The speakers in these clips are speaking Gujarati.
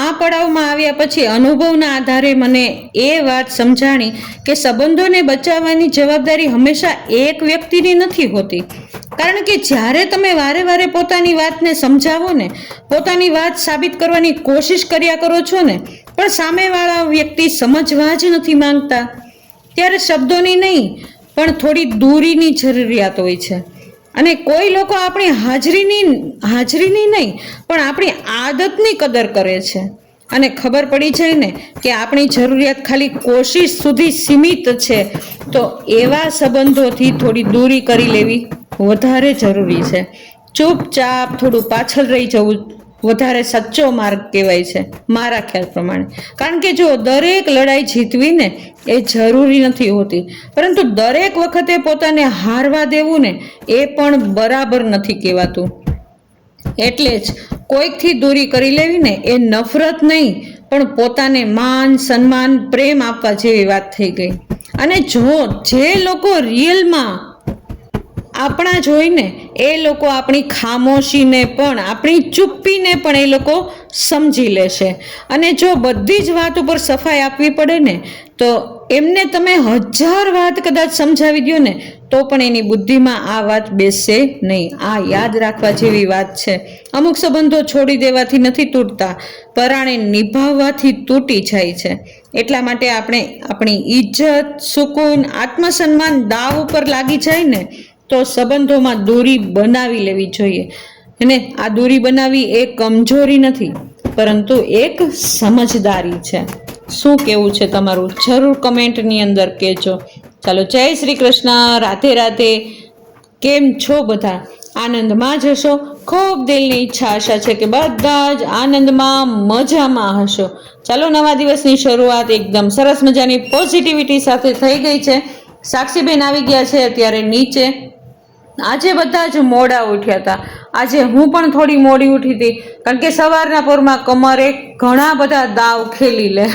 આ પડાવમાં આવ્યા પછી અનુભવના આધારે મને એ વાત સમજાણી કે સંબંધોને બચાવવાની જવાબદારી હંમેશા એક વ્યક્તિની નથી હોતી. કારણ કે જ્યારે તમે વારે વારે પોતાની વાતને સમજાવો ને, પોતાની વાત સાબિત કરવાની કોશિશ કર્યા કરો છો ને, પણ સામેવાળા વ્યક્તિ સમજવા જ નથી માંગતા, ત્યારે શબ્દોની નહીં પણ થોડી દૂરીની જરૂરિયાત હોય છે. અને કોઈ લોકો આપણી હાજરીની નહીં પણ આપણી આદતની કદર કરે છે. અને ખબર પડી જાય ને કે આપણી જરૂરિયાત ખાલી કોશિશ સુધી સીમિત છે, તો એવા સંબંધોથી થોડી દૂરી કરી લેવી વધારે જરૂરી છે. ચૂપચાપ થોડું પાછળ રહી જવું વધારે સચ્ચો માર્ગ કહેવાય છે મારા ખ્યાલ પ્રમાણે. કારણ કે જો દરેક લડાઈ જીતવી ને એ જરૂરી નથી હોતી, પરંતુ દરેક વખતે પોતાને હારવા દેવું ને એ પણ બરાબર નથી કહેવાતું. એટલે જ કોઈકથી દૂરી કરી લેવી ને એ નફરત નહીં પણ પોતાને માન, સન્માન, પ્રેમ આપવા જેવી વાત થઈ ગઈ. અને જો જે લોકો રિયલમાં આપણા જોઈને એ લોકો આપણી ખામોશીને પણ, આપણી ચૂપ્પીને પણ એ લોકો સમજી લેશે. અને જો બધી જ વાત ઉપર સફાઈ આપવી પડે ને તો એમને તમે 1000 વાત કદાચ સમજાવી દો ને તો પણ એની બુદ્ધિમાં આ વાત બેસશે નહીં. આ યાદ રાખવા જેવી વાત છે. અમુક સંબંધો છોડી દેવાથી નથી તૂટતા, પરાણે નિભાવવાથી તૂટી જાય છે. એટલા માટે આપણે આપણી ઇજ્જત, સુકૂન, આત્મસન્માન દાવ ઉપર લાગી જાય ને તો સંબંધોમાં દૂરી બનાવી લેવી જોઈએ. અને આ દૂરી બનાવવી એ કમજોરી નથી પરંતુ એક સમજદારી છે. શું કહેવું છે તમારું? જરૂર કમેન્ટની અંદર કહેજો. ચાલો, જય શ્રી કૃષ્ણ, રાધે રાધે. કેમ છો બધા? આનંદમાં જ હશો? ખૂબ દિલની ઈચ્છા આશા છે કે બધા જ આનંદમાં, મજામાં હશો. ચાલો, નવા દિવસની શરૂઆત એકદમ સરસ મજાની પોઝિટિવિટી સાથે થઈ ગઈ છે. સાક્ષીબેન આવી ગયા છે અત્યારે નીચે. આજે બધા જ મોડા ઉઠ્યા હતા. આજે હું પણ થોડી મોડી ઉઠી હતી કારણ કે સવારના પોરમાં કમરે ઘણા બધા દાવ ખેલી લે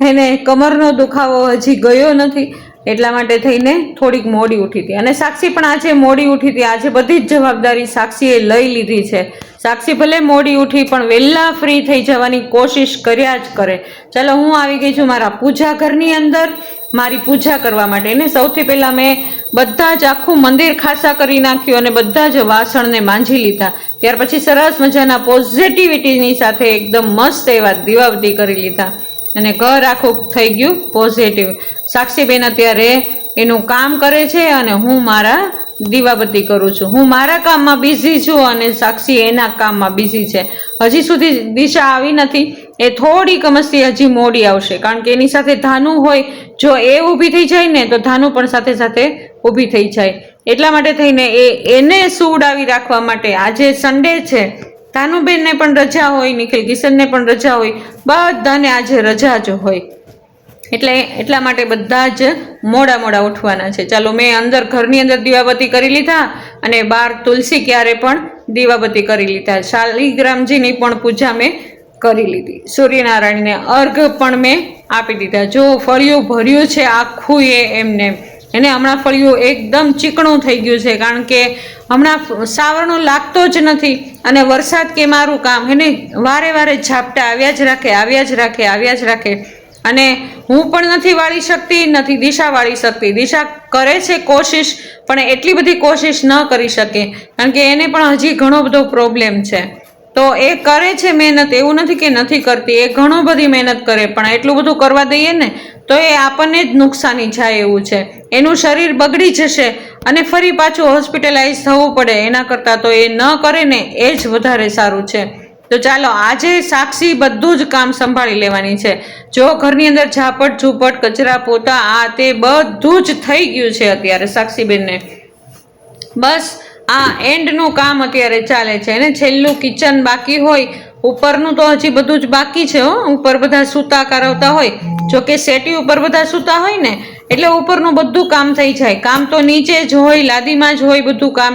એને કમરનો દુખાવો હજી ગયો નથી, એટલા માટે થઈને થોડીક મોડી ઉઠી હતી. અને સાક્ષી પણ આજે મોડી ઉઠી હતી. આજે બધી જ જવાબદારી સાક્ષીએ લઈ લીધી છે. સાક્ષી ભલે મોડી ઉઠી પણ વહેલા ફ્રી થઈ જવાની કોશિશ કર્યા જ કરે. ચાલો, હું આવી ગઈ છું મારા પૂજા ઘરની અંદર મારી પૂજા કરવા માટે. એને સૌથી પહેલાં મેં બધા જ આખું મંદિર ખાસા કરી નાખ્યું અને બધા જ વાસણને માંજી લીધા. ત્યાર પછી સરસ મજાના પોઝિટિવિટીની સાથે એકદમ મસ્ત એવા દીવાબત્તી કરી લીધા અને ઘર આખું થઈ ગયું પોઝિટિવ. સાક્ષીબેન અત્યારે એનું કામ કરે છે અને હું મારા દીવાબત્તી કરું છું. હું મારા કામમાં બિઝી છું અને સાક્ષી એના કામમાં બિઝી છે. હજી સુધી દિશા આવી નથી. એ થોડીક મસ્તી હજી મોડી આવશે કારણ કે એની સાથે ધાનુ હોય. જો એ ઊભી થઈ જાય ને તો ધાનુ પણ સાથે સાથે ઊભી થઈ જાય. એટલા માટે થઈને એને સુવડાવી રાખવા માટે આજે સન્ડે છે. ધાનુબેનને પણ રજા હોય, નિખિલ કિશનને પણ રજા હોય, બધાને આજે રજા જ હોય. એટલા માટે બધા જ મોડા ઉઠવાના છે. ચાલો, મેં અંદર ઘરની અંદર દીવાબત્તી કરી લીધા અને બહાર તુલસી ક્યારે પણ દીવાબત્તી કરી લીધા. શાલિગ્રામજીની પણ પૂજા મેં કરી લીધી. સૂર્યનારાયણને અર્ઘ પણ મેં આપી દીધા. જો ફળિયું ભર્યું છે આખું એમને એને હમણાં ફળિયું એકદમ ચીકણું થઈ ગયું છે કારણ કે હમણાં સાવરણો લાગતો જ નથી અને વરસાદ કે મારું કામ એને વારે વારે ઝાપટા આવ્યા જ રાખે. અને હું પણ નથી વાળી શકતી, નથી દિશા વાળી શકતી. દિશા કરે છે કોશિશ પણ એટલી બધી કોશિશ ન કરી શકે કારણ કે એને પણ હજી ઘણો બધો પ્રોબ્લેમ છે. તો એ કરે છે મહેનત, એવું નથી કે નથી કરતી. એ ઘણો બધી મહેનત કરે પણ એટલું બધું કરવા દઈએ ને તો એ આપણને જ નુકસાની જાય એવું છે. એનું શરીર બગડી જશે અને ફરી પાછું હોસ્પિટલાઇઝ થવું પડે. એના કરતાં તો એ ન કરે ને એ જ વધારે સારું છે. તો ચાલો, આજે સાક્ષી બધું જ કામ સંભાળી લેવાની છે. જો ઘરની અંદર ઝાપટ ઝૂપટ, કચરા પોતા આ તે બધું જ થઈ ગયું છે અત્યારે સાક્ષીબેનને. બસ આ એન્ડનું કામ અત્યારે ચાલે છે. એને છેલ્લું કિચન બાકી હોય. ઉપરનું તો હજી બધું જ બાકી છે. ઉપર બધા સૂતા કરાવતા હોય. જોકે સેટી ઉપર બધા સૂતા હોય ને એટલે ઉપરનું બધું કામ થઈ જાય. કામ તો નીચે જ હોય, લાદીમાં જ હોય બધું કામ,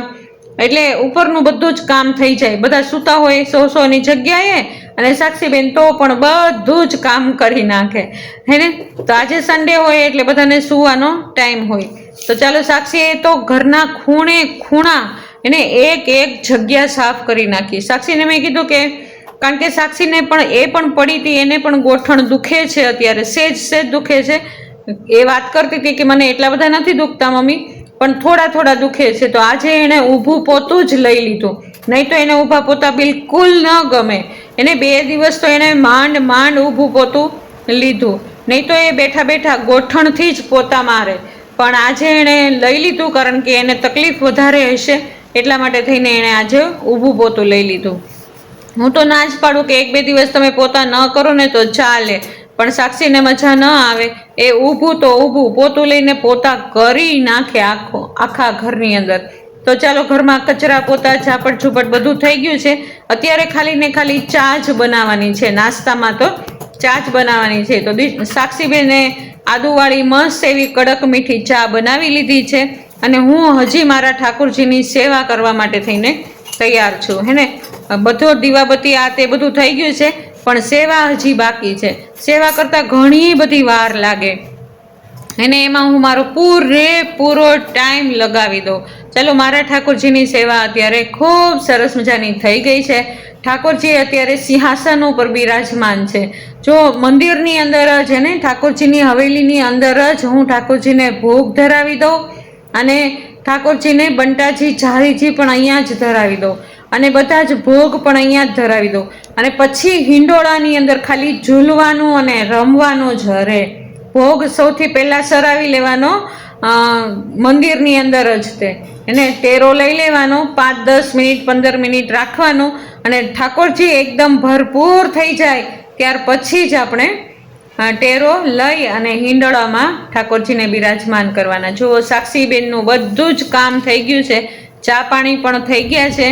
એટલે ઉપરનું બધું જ કામ થઈ જાય. બધા સૂતા હોય 100-100ની જગ્યાએ અને સાક્ષીબેન તો પણ બધું જ કામ કરી નાખે હે ને. તો આજે સન્ડે હોય એટલે બધાને સૂવાનો ટાઈમ હોય. તો ચાલો, સાક્ષીએ તો ઘરના ખૂણે ખૂણા એને એક જગ્યા સાફ કરી નાખી. સાક્ષીને મેં કીધું કે કારણ કે સાક્ષીને પણ એ પણ પડી હતી, એને પણ ગોઠણ દુખે છે અત્યારે, સેજ દુખે છે. એ વાત કરતી હતી કે મને એટલા બધા નથી દુખતા મમ્મી, પણ થોડા દુખે છે. તો આજે એણે ઊભું પોતું જ લઈ લીધું, નહીં તો એને ઊભા પોતા બિલકુલ ન ગમે. એને 2 દિવસ તો એને માંડ ઊભું પોતું લીધું, નહીં તો એ બેઠા ગોઠણથી જ પોતા મારે. પણ આજે એણે લઈ લીધું કારણ કે એને તકલીફ વધારે હશે, એટલા માટે થઈને એણે આજે ઊભું પોતું લઈ લીધું. હું તો ના જ પાડું કે 1-2 દિવસ તમે પોતા ન કરો ને તો ચાલે, પણ સાક્ષીને મજા ન આવે. એ ઊભું તો ઊભું પોતું લઈને પોતા કરી નાખે આખા ઘરની અંદર. તો ચાલો, ઘરમાં કચરા પોતા ઝાપટ ઝૂપટ બધું થઈ ગયું છે. અત્યારે ખાલી ને ખાલી ચા જ બનાવવાની છે, નાસ્તામાં તો ચા જ બનાવવાની છે. તો સાક્ષીબેને આદુવાળી મસ્ત એવી કડક મીઠી ચા બનાવી લીધી છે, અને હું હજી મારા ઠાકોરજીની સેવા કરવા માટે થઈને તૈયાર છું. હે ને, બધો દીવાબત્તી આ તે બધું થઈ ગયું છે, પણ સેવા હજી બાકી છે. સેવા કરતાં ઘણી બધી વાર લાગે, અને એમાં હું મારો પૂરો ટાઈમ લગાવી દઉં. ચાલો, મારા ઠાકોરજીની સેવા અત્યારે ખૂબ સરસ મજાની થઈ ગઈ છે. ઠાકોરજી અત્યારે સિંહાસન ઉપર બિરાજમાન છે. જો મંદિરની અંદર જ એને ઠાકોરજીની હવેલીની અંદર જ હું ઠાકોરજીને ભોગ ધરાવી દઉં, અને ઠાકોરજીને બંટાજી ઝારીજી પણ અહીંયા જ ધરાવી દઉં, અને બધા જ ભોગ પણ અહીંયા જ ધરાવી દઉં. અને પછી હિંડોળાની અંદર ખાલી ઝૂલવાનું અને રમવાનું જ રહે. ભોગ સૌથી પહેલાં સરાવી લેવાનો મંદિરની અંદર જ તે એને ટેરો લઈ લેવાનો, 5-10 મિનિટ 15 મિનિટ રાખવાનું, અને ઠાકોરજી એકદમ ભરપૂર થઈ જાય ત્યાર પછી જ આપણે ટેરો લઈ અને હિંડોળામાં ઠાકોરજીને બિરાજમાન કરવાના. જુઓ, સાક્ષીબેનનું બધું જ કામ થઈ ગયું છે, ચા પાણી પણ થઈ ગયા છે.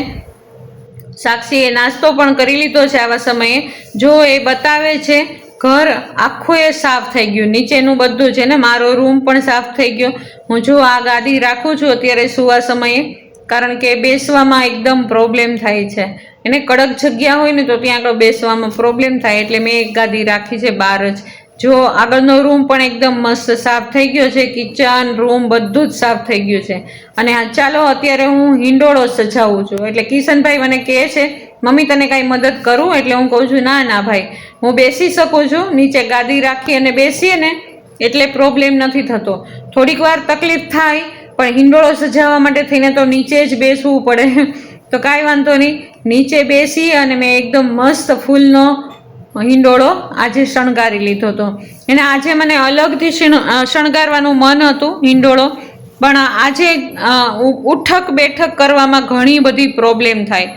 સાક્ષીએ નાસ્તો પણ કરી લીધો છે આવા સમયે. જો એ બતાવે છે ઘર આખું એ સાફ થઈ ગયું, નીચેનું બધું છે ને, મારો રૂમ પણ સાફ થઈ ગયો. હું જો આ ગાદી રાખું છું અત્યારે સુવા સમયે, કારણ કે બેસવામાં એકદમ પ્રોબ્લેમ થાય છે. એને કડક જગ્યા હોય ને તો ત્યાં આગળ બેસવામાં પ્રોબ્લેમ થાય, એટલે મેં એક ગાદી રાખી છે બહાર જ. જો આગળનો રૂમ પણ એકદમ મસ્ત સાફ થઈ ગયો છે, કિચન રૂમ બધું જ સાફ થઈ ગયું છે. અને હા, ચાલો અત્યારે હું હિંડોળો સજાવું છું. એટલે કિશનભાઈ મને કહે છે, મમ્મી તને કાંઈ મદદ કરું? એટલે હું કહું છું, ના ભાઈ, હું બેસી શકું છું. નીચે ગાદી રાખી અને બેસીએ ને એટલે પ્રોબ્લેમ નથી થતો. થોડીક વાર તકલીફ થાય, પણ હિંડોળો સજાવવા માટે થઈને તો નીચે જ બેસવું પડે. તો કાંઈ વાંધો નહીં, નીચે બેસી અને મેં એકદમ મસ્ત ફૂલનો હિંડોળો આજે શણગારી લીધો હતો. અને આજે મને અલગથી શણગારવાનું મન હતું હિંડોળો, પણ આજે ઉઠક બેઠક કરવામાં ઘણી બધી પ્રોબ્લેમ થાય,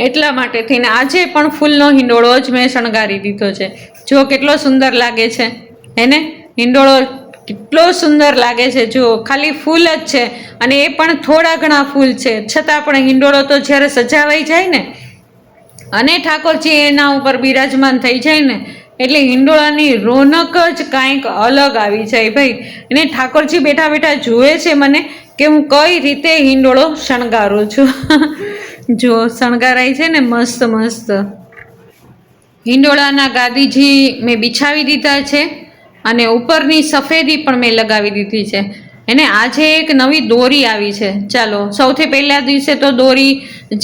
એટલા માટે થઈને આજે પણ ફૂલનો હિંડોળો જ મેં શણગારી દીધો છે. જો કેટલો સુંદર લાગે છે, એને હિંડોળો કેટલો સુંદર લાગે છે. જો ખાલી ફૂલ જ છે, અને એ પણ થોડા ઘણા ફૂલ છે, છતાં પણ હિંડોળો તો જ્યારે સજાવાઈ જાય ને અને ઠાકોરજી એના ઉપર બિરાજમાન થઈ જાય ને, એટલે હિંડોળાની રોનક જ કાંઈક અલગ આવી જાય ભાઈ. એને ઠાકોરજી બેઠા જુએ છે મને કે હું કઈ રીતે હિંડોળો શણગારું છું. જો શણગારાય છે ને મસ્ત. હિંડોળાના ગાદીજી મેં બિછાવી દીધા છે, અને ઉપરની સફેદી પણ મેં લગાવી દીધી છે. એને આજે એક નવી દોરી આવી છે. ચાલો, સૌથી પહેલા દિવસે તો દોરી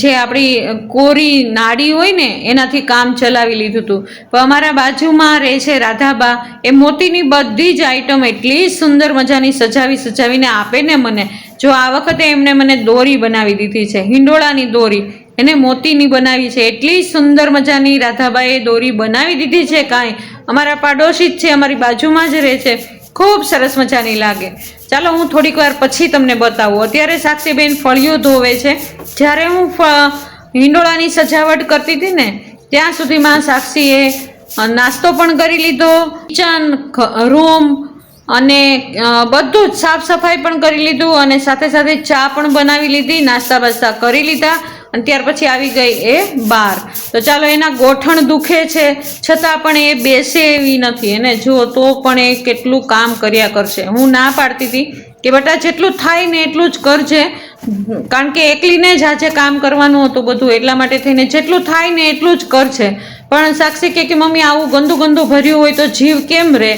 જે આપણી કોરી નાડી હોય ને એનાથી કામ ચલાવી લીધું હતું. પણ અમારા બાજુમાં રહે છે રાધાબા, એ મોતીની બધી જ આઈટમ એટલી સુંદર મજાની સજાવીને આપે ને મને. જો આ વખતે એમણે મને દોરી બનાવી દીધી છે, હિંડોળાની દોરી એને મોતીની બનાવી છે. એટલી સુંદર મજાની રાધાબાએ દોરી બનાવી દીધી છે. કાંઈ અમારા પાડોશી જ છે, અમારી બાજુમાં જ રહે છે. ખૂબ સરસ મજાની લાગે. ચાલો, હું થોડીક વાર પછી તમને બતાવું. અત્યારે સાક્ષીબેન ફળિયું ધોવે છે. જ્યારે હું હિંડોળાની સજાવટ કરતી હતી ને ત્યાં સુધીમાં સાક્ષીએ નાસ્તો પણ કરી લીધો, કિચન રૂમ અને બધું જ સાફ સફાઈ પણ કરી લીધું, અને સાથે ચા પણ બનાવી લીધી, નાસ્તા બાસ્તા કરી લીધા, અને ત્યાર પછી આવી ગઈ એ બહાર. તો ચાલો, એના ગોઠણ દુખે છે છતાં પણ એ બેસે એવી નથી. એને જો તો પણ એ કેટલું કામ કર્યા કરશે. હું ના પાડતી હતી કે બેટા જેટલું થાય ને એટલું જ કરજે, કારણ કે એકલીને જ આજે કામ કરવાનું હતું બધું, એટલા માટે થઈને જેટલું થાય ને એટલું જ કરશે. પણ સાક્ષી કે મમ્મી આવું ગંદુ ભર્યું હોય તો જીવ કેમ રહે?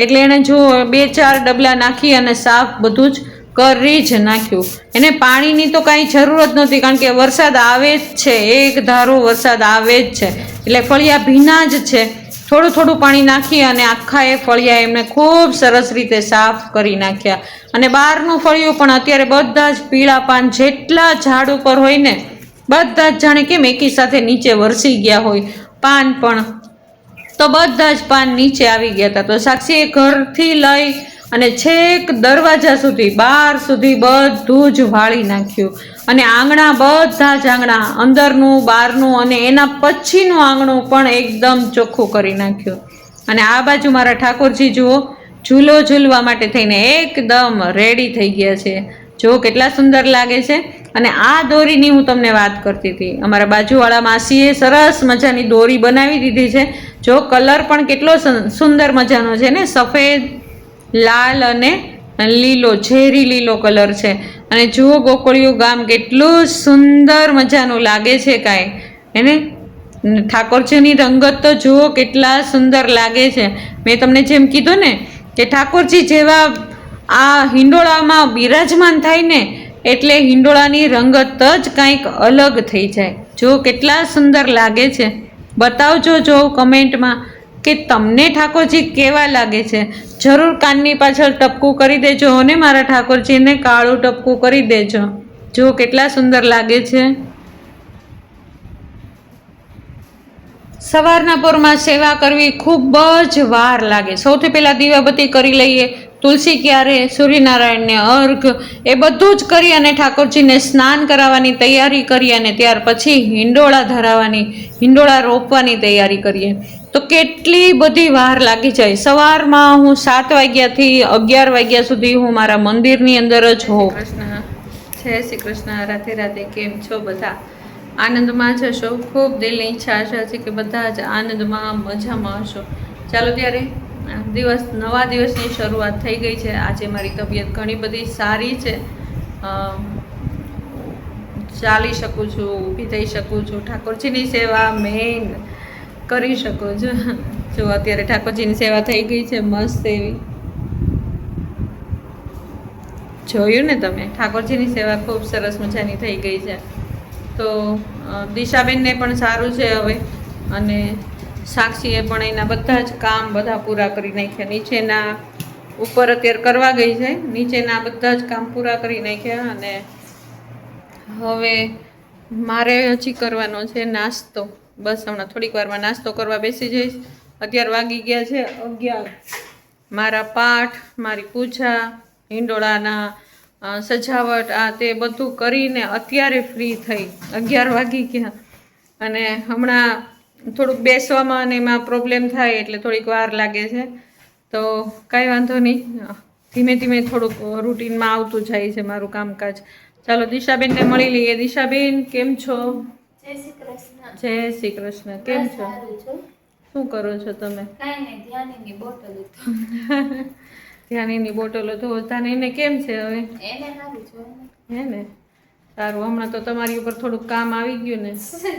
એટલે એણે જો 2-4 ડબલા નાખી અને સાફ બધું જ કરી જ નાખ્યું. એને પાણીની તો કાંઈ જરૂર જ નહોતી, કારણ કે વરસાદ આવે જ છે, એક ધારો વરસાદ આવે જ છે. એટલે ફળિયા ભીના જ છે. થોડું થોડું પાણી નાખી અને આખા એ ફળિયા એમને ખૂબ સરસ રીતે સાફ કરી નાખ્યા. અને બહારનું ફળિયું પણ અત્યારે બધા જ પીળા પાન જેટલા ઝાડ ઉપર હોય ને બધા જ જાણે કેમ એકી સાથે નીચે વરસી ગયા હોય પાન પણ, તો બધા જ પાન નીચે આવી ગયા હતા. તો સાક્ષીએ ઘરથી લઈ અને છેક દરવાજા સુધી બહાર સુધી બધું જ વાળી નાખ્યું. અને આંગણા બધા જ આંગણા અંદરનું બહારનું અને એના પછીનું આંગણું પણ એકદમ ચોખ્ખું કરી નાખ્યું. અને આ બાજુ મારા ઠાકોરજી જુઓ ઝૂલો ઝૂલવા માટે થઈને એકદમ રેડી થઈ ગયા છે. જો કેટલા સુંદર લાગે છે. અને આ દોરીની હું તમને વાત કરતી હતી, અમારા બાજુવાળા માસીએ સરસ મજાની દોરી બનાવી દીધી છે. જો કલર પણ કેટલો સુંદર મજાનો છે ને, સફેદ લાલ અને લીલો, ઝેરી લીલો કલર છે. અને જુઓ ગોકળિયું ગામ કેટલું સુંદર મજાનું લાગે છે કાંઈ એને. ઠાકોરજીની રંગત તો જુઓ કેટલા સુંદર લાગે છે. મેં તમને જેમ કીધું ને કે ઠાકોરજી જેવા આ હિંડોળામાં બિરાજમાન થાય ને એટલે હિંડોળાની રંગત જ કંઈક અલગ થઈ જાય. જો કેટલા સુંદર લાગે છે. બતાવજો જો કમેન્ટમાં કે તમને ઠાકોરજી કેવા લાગે છે. જરૂર કાનની પાછળ ટપકું કરી દેજો અને મારા ઠાકોરજીને કાળું ટપકું કરી દેજો. જો કેટલા સુંદર લાગે છે. સવારના પોરમાં સેવા કરવી ખૂબ જ વાર લાગે. સૌથી પહેલાં દીવાબત્તી કરી લઈએ, તુલસી ક્યારે, સૂર્યનારાયણને અર્ઘ, એ બધું જ કરી અને ઠાકોરજીને સ્નાન કરાવવાની તૈયારી કરી અને ત્યાર પછી હિંડોળા ધરાવવાની, હિંડોળા રોપવાની તૈયારી કરીએ. તો કેટલી બધી વાર લાગી જાય. સવારમાં હું 7 વાગ્યાથી 11 વાગ્યા સુધી હું મારા મંદિરની અંદર જ હોઉં. જય શ્રી કૃષ્ણ. રાધે રાધે. કેમ છો બધા? આનંદમાં જશો. ખૂબ દિલની ઈચ્છા આશા છે કે બધા જ આનંદમાં મજામાં હશો. ચાલો ત્યારે નવા દિવસની શરૂઆત થઈ ગઈ છે. આજે મારી તબિયત ઘણી બધી સારી છે. ચાલી શકું છું, ઊભી થઈ શકું છું, ઠાકોરજીની સેવા મેન કરી શકું છું. જો અત્યારે ઠાકોરજીની સેવા થઈ ગઈ છે મસ્ત એવી. જોયું ને તમે, ઠાકોરજીની સેવા ખૂબ સરસ મજાની થઈ ગઈ છે. તો દિશાબેનને પણ સારું છે હવે. અને સાક્ષીએ પણ એના બધા જ કામ બધા પૂરા કરી નાખ્યા. નીચેના ઉપર અત્યારે કરવા ગઈ છે, નીચેના બધા જ કામ પૂરા કરી નાખ્યા. અને હવે મારે હજી કરવાનો છે નાસ્તો. બસ હમણાં થોડીક વારમાં નાસ્તો કરવા બેસી જઈશ. અત્યારે વાગી ગયા છે 11. મારા પાઠ, મારી પૂજા, હિંડોળાના સજાવટ આ તે બધું કરીને અત્યારે ફ્રી થઈ. 11 વાગી ગયા. અને હમણાં થોડુંક બેસવામાં અને એમાં પ્રોબ્લેમ થાય એટલે થોડીક વાર લાગે છે. તો કાંઈ વાંધો નહીં, ધીમે ધીમે થોડુંક રૂટીનમાં આવતું જાય છે મારું કામકાજ. ચાલો દિશાબેનને મળી લઈએ. દિશાબેન કેમ છો? જય શ્રી કૃષ્ણ. જય શ્રી કૃષ્ણ. કેમ છો? શું કરો છો તમે? કાંઈ નહીં, ધ્યાનીની બોટલ ધ્યાનીની બોટલો ધોતા ને એને કેમ છે હવે? એને સારું છે હે ને? સારું. હમણાં તો તમારી ઉપર થોડુંક કામ આવી ગયું ને?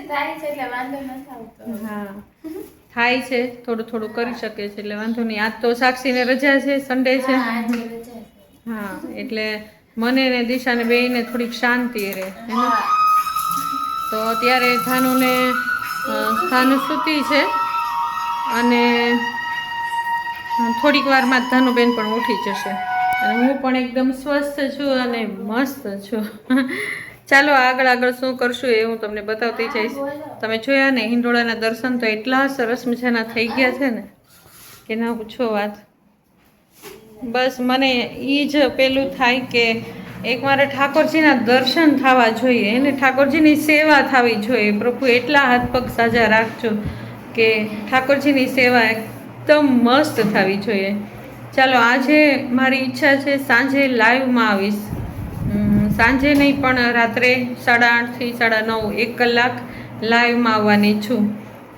થાય છે એટલે વાંધો નથી આવતો. હા, થાય છે, થોડું થોડું કરી શકે છે એટલે વાંધો નહીં. આજ તો સાક્ષીને રજા છે, સન્ડે છે. હા, એટલે મને ને દિશાને બેયને થોડીક શાંતિ રહે. તો અત્યારે ધાનુ સૂતી છે અને થોડીક વારમાં ધાનુબેન પણ ઉઠી જશે. અને હું પણ એકદમ સ્વસ્થ છું અને મસ્ત છું. ચાલો આગળ શું કરશું એ હું તમને બતાવતી જઈશ. તમે જોયા ને હિંડોળાના દર્શન તો એટલા સરસ મજાના થઈ ગયા છે ને કે ના પૂછો વાત. બસ મને એ જ પેલું થાય કે એક મારે ઠાકોરજીના દર્શન થવા જોઈએ અને ઠાકોરજીની સેવા થવી જોઈએ. પ્રભુ એટલા હાથ પગ સાજા રાખજો કે ઠાકોરજીની સેવા એકદમ મસ્ત થવી જોઈએ. ચાલો આજે મારી ઈચ્છા છે સાંજે લાઈવમાં આવીશ. સાંજે નહીં પણ રાત્રે 8:30 થી 9:30 1 કલાક લાઈવમાં આવવાની છું.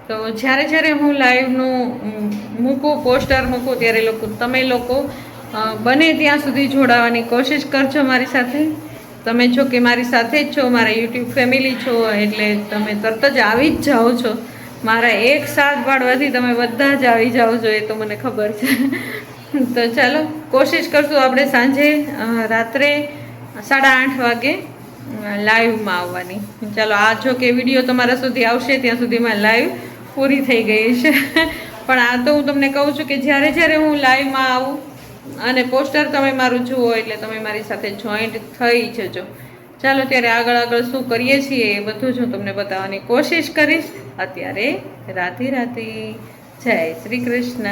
તો જ્યારે હું લાઈવનું મૂકું, પોસ્ટર મૂકું ત્યારે તમે લોકો બને ત્યાં સુધી જોડાવાની કોશિશ કરજો મારી સાથે. તમે છો કે મારી સાથે જ છો, મારા યુટ્યુબ ફેમિલી છો એટલે તમે તરત જ આવી જ જાઓ છો. મારા એક સાથ પાડવાથી તમે બધા જ આવી જાઓ છો એ તો મને ખબર છે. તો ચાલો કોશિશ કરશું આપણે સાંજે રાત્રે 8:30 વાગે લાઈવમાં આવવાની. ચાલો આ જો કે વિડીયો તમારા સુધી આવશે ત્યાં સુધીમાં લાઈવ પૂરી થઈ ગઈ છે. પણ આ તો હું તમને કહું છું કે જ્યારે જ્યારે હું લાઈવમાં આવું અને પોસ્ટર તમે મારું જુઓ એટલે તમે મારી સાથે જોઈન્ટ થઈ જજો. ચાલો ત્યારે આગળ આગળ શું કરીએ છીએ એ બધું જ હું તમને બતાવવાની કોશિશ કરીશ. અત્યારે રાધે રાધે, જય શ્રી કૃષ્ણ.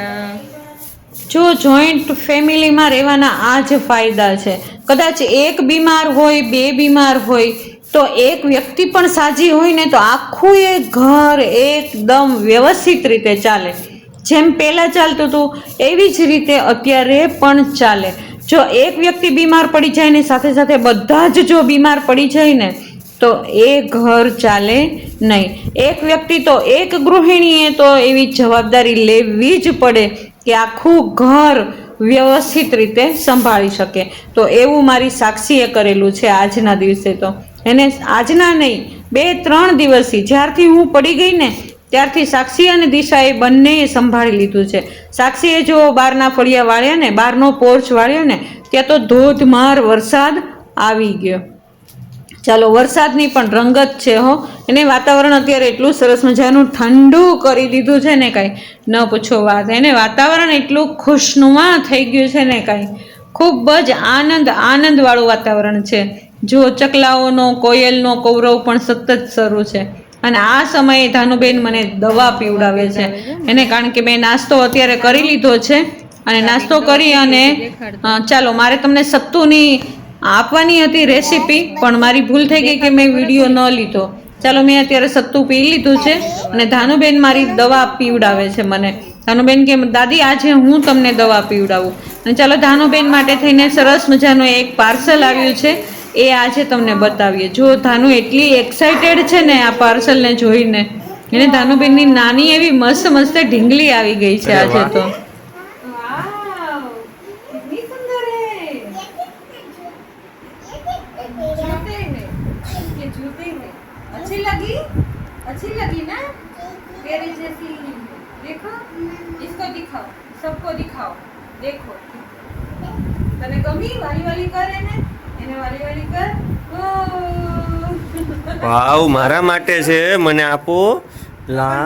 જો જોઈન્ટ ફેમિલીમાં રહેવાના આ જ ફાયદા છે. કદાચ એક બીમાર હોય, બે બીમાર હોય તો એક વ્યક્તિ પણ સાજી હોય ને તો આખું એ ઘર એકદમ વ્યવસ્થિત રીતે ચાલે. જેમ પહેલાં ચાલતું હતું એવી જ રીતે અત્યારે પણ ચાલે. જો એક વ્યક્તિ બીમાર પડી જાય ને સાથે સાથે બધા જ જો બીમાર પડી જાય ને તો એ ઘર ચાલે નહીં. એક વ્યક્તિ તો એક ગૃહિણીએ તો એવી જવાબદારી લેવી જ પડે કે આખું ઘર વ્યવસ્થિત રીતે સંભાળી શકે. તો એવું મારી સાક્ષીએ કરેલું છે આજના દિવસે. તો એને આજના નહીં 2-3 દિવસથી જ્યારથી હું પડી ગઈ ને ત્યારથી સાક્ષી અને દિશાએ બંનેએ સંભાળી લીધું છે. સાક્ષીએ જો બહારના ફળિયા વાળ્યા ને, બહારનો પોર્ચ વાળ્યો ને ત્યાં તો ધોધમાર વરસાદ આવી ગયો. ચાલો વરસાદની પણ રંગત છે હો. એને વાતાવરણ અત્યારે એટલું સરસ મજાનું ઠંડુ કરી દીધું છે ને કાંઈ ન પૂછો વાત. એને વાતાવરણ એટલું ખુશનુમા થઈ ગયું છે ને કાંઈ ખૂબ જ આનંદવાળું વાતાવરણ છે. જો ચકલાઓનો, કોયલનો કૌરવ પણ સતત શરૂ છે. અને આ સમયે ધાનુબેન મને દવા પીવડાવે છે એને, કારણ કે મેં નાસ્તો અત્યારે કરી લીધો છે. અને નાસ્તો કરી અને ચાલો મારે તમને સત્તુની આપવાની હતી રેસીપી, પણ મારી ભૂલ થઈ ગઈ કે મેં વિડીયો ન લીધો. ચાલો મેં અત્યારે સત્તુ પી લીધું છે અને ધાનુબેન મારી દવા પીવડાવે છે મને. ધાનુબેન કે દાદી આજે હું તમને દવા પીવડાવું. અને ચાલો ધાનુબેન માટે થઈને સરસ મજાનું એક પાર્સલ આવ્યું છે એ આજે તમને બતાવીએ. જો ધાનુ એટલી એક્સાઇટેડ છે ને આ પાર્સલને જોઈને. એને ધાનુબેનની નાની એવી મસ્ત મસ્ત ઢીંગલી આવી ગઈ છે આજે તો. अच्छी लगी ना तेरे जैसी. देखो इसको दिखाओ, सबको दिखाओ. देखो तने गमी वाली वाली कर એને વાલી વાલી કર. વાવ, મારા માટે છે, મને આપો. લા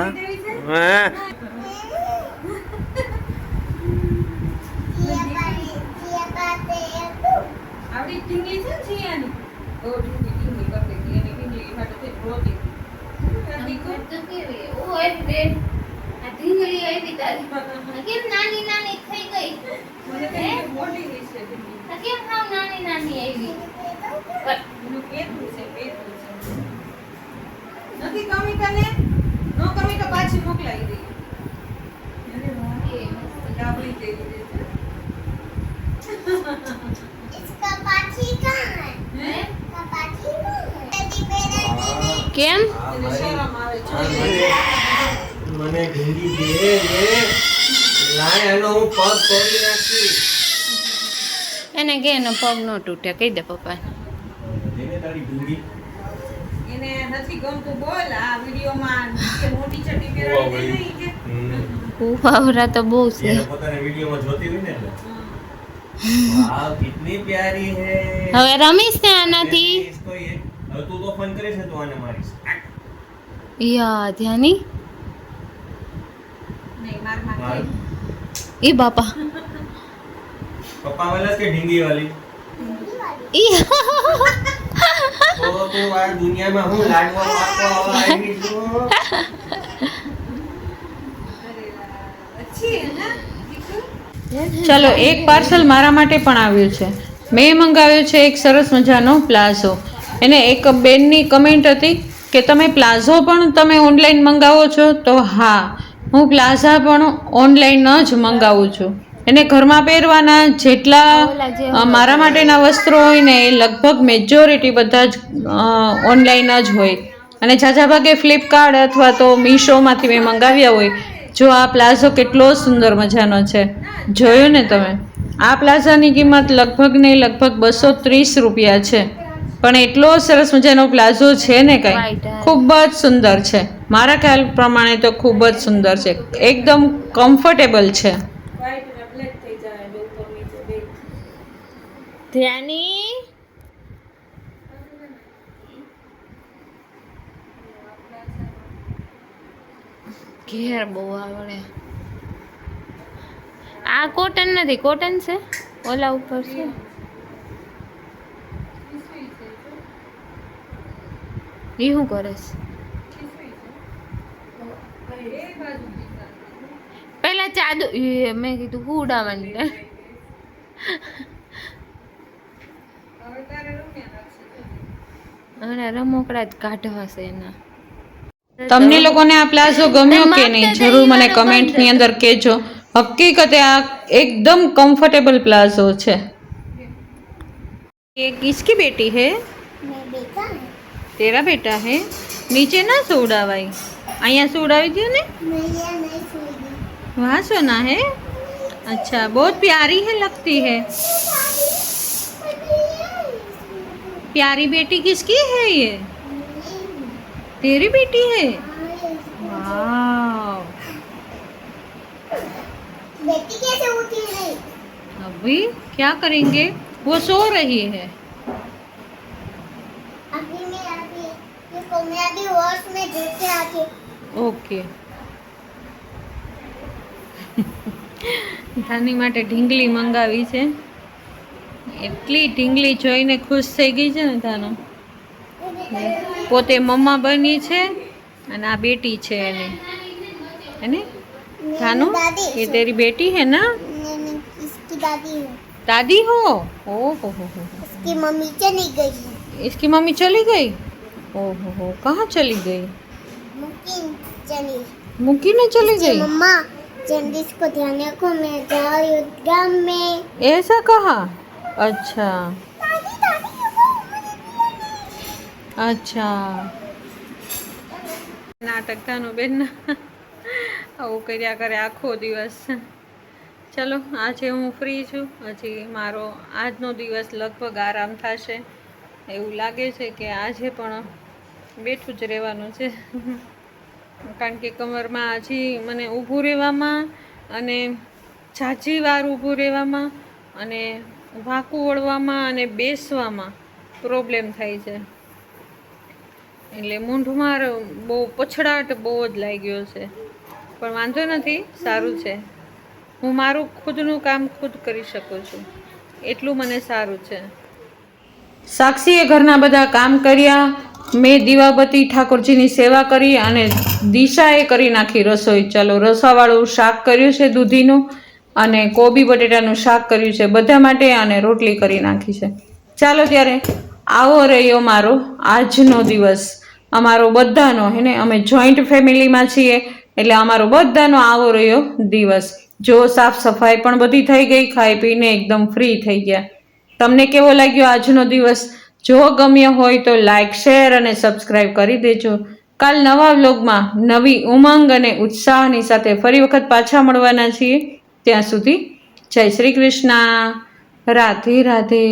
હા. આવડી ટીંગલી છે જીયાની. ઓ ટીંગલી કરતે એને ટીંગલી માટે તે રોતી. તો કેવી ઓ એક બેન આ ઢીંગલી આવી તારી કેમ નાની નાની થઈ ગઈ. મને તો મોટી ગઈ છે ઢીંગલી. આ કેમ હાવ નાની નાની આવી. એનું પેટું છે. નથી કમી તને નો કમી તો પાછી મોકલાઈ દઈએ. અરે વાહ, એ મસ્ત. ડાબલી થઈ ગઈ છે. इसका पाची कहाँ है? હે इसका पाची कहाँ है? टेडी बेयर ने કેમ એને શરમ આવે છે. મને ઢીંગી દે ને. લાય આનો હું પગ તોડી નાખી. એને કે એનો પગ નો તૂટે કહી દે પપ્પા. એને તારી ઢીંગી. એને નથી ગમતું બોલ આ વિડીયોમાં કે મોટી ચડ્ડી પહેરાવી દે નહીં કે. ઉવાવરા તો બહુ છે. એને પોતાના વિડીયોમાં જોતી હોય ને એટલે. વાવ, કિતની પ્યારી હે. હવે રમીશ ને આનાથી. इसको ये હવે તું તો ફોન કરે છે તો આને મારીશ. યા ધ્યાની નહીં માર માર. માં એ બાપા પપ્પા વાલા કે ઢીંગી વાલી. ઈ તો તું આ દુનિયામાં હું લાડવા પાકો આવી છું. અચ્છી હે ના. ચાલો એક પાર્સલ મારા માટે પણ આવ્યું છે. મેં મંગાવ્યું છે એક સરસ મજાનો પ્લાઝો. એને એક બેનની કમેન્ટ હતી કે તમે પ્લાઝો પણ તમે ઓનલાઈન મંગાવો છો? તો હા, હું પ્લાઝા પણ ઓનલાઈન જ મંગાવું છું. એને ઘરમાં પહેરવાના જેટલા મારા માટેના વસ્ત્રો હોય ને એ લગભગ મેજોરિટી બધા જ ઓનલાઈન જ હોય. અને ઝાઝા ભાગે ફ્લિપકાર્ટ અથવા તો મીશોમાંથી મેં મંગાવ્યા હોય. જો આ પ્લાઝો કેટલો સુંદર મજાનો છે, જોયું ને તમે. આ પ્લાઝાની કિંમત લગભગ 230 રૂપિયા છે. પણ એટલો સરસ મજાનો પ્લાઝો છે ને કાંઈ ખૂબ જ સુંદર છે. મારા ખ્યાલ પ્રમાણે તો ખૂબ જ સુંદર છે, એકદમ કમ્ફર્ટેબલ છે. ધ્યાની ઘેર બહુ આવડે. આ કોટન નથી, કોટન છે ઓલા ઉપર છે. ઈ શું કરે છે? પેલા ચાદુ મેં કીધું હું ઉડાવવાની. અને રમકડા જ કાઢવા છે એના. તમને લોકોને આ પ્લાઝો ગમ્યો કે નહીં જરૂર મને કમેન્ટની અંદર કહેજો. હકીકતે આ એકદમ કમ્ફર્ટેબલ પ્લાઝો છે. ये किसकी बेटी है? मैं बेटा है. तेरा बेटा है. नीचे ना सोडावाई, અહીંયા सोडावी दियो ने. मैं ये नहीं सोई. वहाँ सोना है. अच्छा, बहुत प्यारी है लगती है. प्यारी बेटी किसकी है ये? तेरी बेटी है. वाह. बेटी कैसे उठी नहीं? अभी क्या करेंगे? वो सो रही है. अभी ये को मैं अभी वॉश में देखे आके. ओके. ધાની માટે ઢીંગલી મંગાવી છે. એટલી ઢીંગલી જોઈને ખુશ થઈ ગઈ છે ને ધાનો. પોતે મમ્મા બની છે અને આ બેટી છે એની. એને ધાનો ये तेरी बेटी है ना? नहीं, इसकी दादी हूँ. दादी हो? ओ हो. इसकी मम्मी चली गई. इसकी मम्मी चली गई? ओहो हो, कहाँ चली गई? मुकिन चली. मूकीने चली गई? मम्मा जल्दी इसको ध्यान रखो, मैं जा रही हूँ गाँव में. ऐसा कहा? अच्छा दादी दादी वो मुझे અચ્છા. નાટક થાનું બેન આવું કર્યા કરે આખો દિવસ. ચલો આજે હું ફ્રી છું. હજી મારો આજનો દિવસ લગભગ આરામ થશે એવું લાગે છે કે આજે પણ બેઠું જ રહેવાનું છે. કારણ કે કમરમાં હજી મને ઊભું રહેવામાં અને ઝાઝી વાર ઊભું રહેવામાં અને વાંકું વળવામાં અને બેસવામાં પ્રોબ્લેમ થાય છે. એટલે મૂંઢમાં બહુ પછડાટ બહુ જ લાગ્યો છે. પણ વાંધો નથી, સારું છે. હું મારું ખુદનું કામ ખુદ કરી શકું છું એટલું મને સારું છે. સાક્ષીએ ઘરના બધા કામ કર્યા. મેં દીવાબત્તી ઠાકોરજીની સેવા કરી અને દિશાએ કરી નાખી રસોઈ. ચાલો રસાવાળું શાક કર્યું છે દૂધીનું અને કોબી બટેટાનું શાક કર્યું છે બધા માટે અને રોટલી કરી નાખી છે. ચાલો ત્યારે આવો રહ્યો મારો આજનો દિવસ. અમારો બધાનો હે ને, અમે જોઈન્ટ ફેમિલીમાં છીએ એટલે અમારો બધાનો આવો રહ્યો દિવસ. જો સાફ સફાઈ પણ બધી થઈ ગઈ, ખાઈ પીને એકદમ ફ્રી થઈ ગયા. તમને કેવો લાગ્યો આજનો દિવસ? જો ગમ્યો હોય તો લાઈક, શેર અને સબસ્ક્રાઈબ કરી દેજો. કાલ નવા વ્લોગમાં નવી ઉમંગ અને ઉત્સાહની સાથે ફરી વખત પાછા મળવાના છીએ. ત્યાં સુધી જય શ્રી કૃષ્ણ. રાધે રાધે.